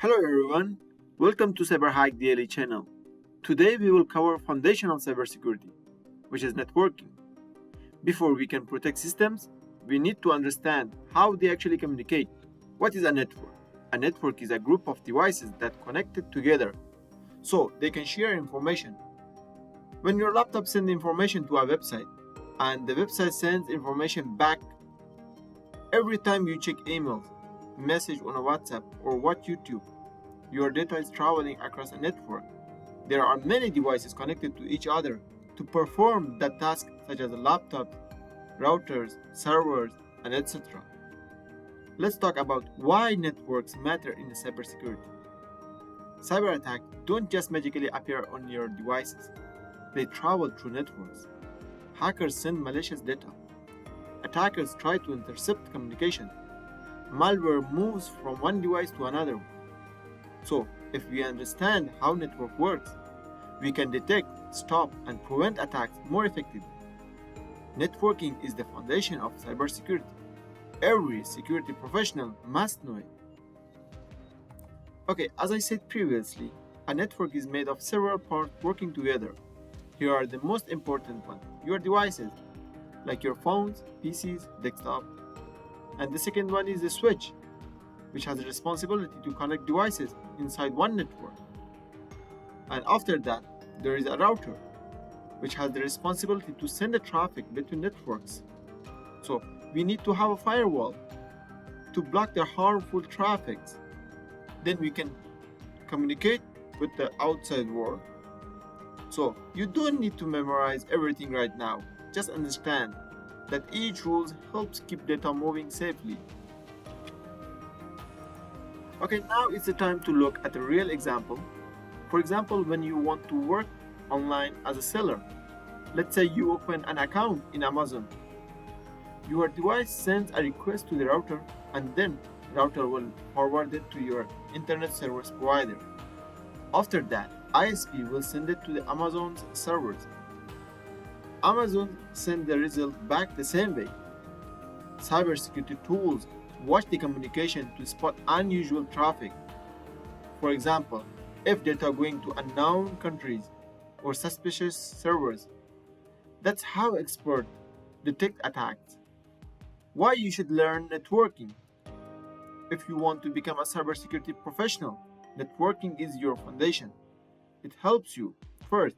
Hello everyone, welcome to CyberHack Daily channel. Today we will cover foundational cybersecurity, which is networking. Before we can protect systems, we need to understand how they actually communicate. What is a network? A network is a group of devices that connected together so they can share information. When your laptop sends information to a website and the website sends information back, every time you check emails, message on a WhatsApp or watch YouTube, your data is traveling across a network. There are many devices connected to each other to perform that task, such as laptops, routers, servers, and etc. Let's talk about why networks matter in cybersecurity. Cyber attacks don't just magically appear on your devices. They travel through networks. Hackers send malicious data. Attackers try to intercept communication. Malware moves from one device to another. So, if we understand how network works, we can detect, stop, and prevent attacks more effectively. Networking is the foundation of cybersecurity. Every security professional must know it. Okay, as I said previously, a network is made of several parts working together. Here are the most important ones: your devices, like your phones, PCs, desktop. And the second one is the switch, which has the responsibility to connect devices inside one network. And after that, there is a router, which has the responsibility to send the traffic between networks. So we need to have a firewall to block the harmful traffic. Then we can communicate with the outside world. So you don't need to memorize everything right now. Just understand that each rule helps keep data moving safely. Okay, now it's the time to look at a real example. For example, when you want to work online as a seller, let's say you open an account in Amazon. Your device sends a request to the router, and then the router will forward it to your internet service provider. After that, ISP will send it to the Amazon's servers. Amazon sends the result back the same way. Cybersecurity tools watch the communication to spot unusual traffic. For example, if data going to unknown countries or suspicious servers. That's how experts detect attacks. Why you should learn networking? If you want to become a cybersecurity professional, networking is your foundation. It helps you, first,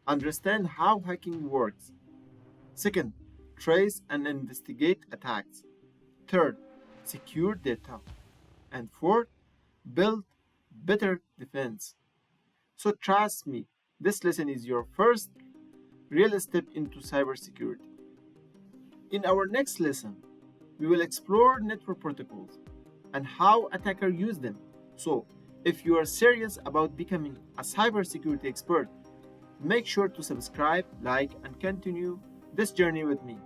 understand how hacking works. Second, trace and investigate attacks. Third, secure data. And fourth, build better defense. So trust me, this lesson is your first real step into cybersecurity. In our next lesson, we will explore network protocols and how attackers use them. So, if you are serious about becoming a cybersecurity expert, make sure to subscribe, like, and continue this journey with me.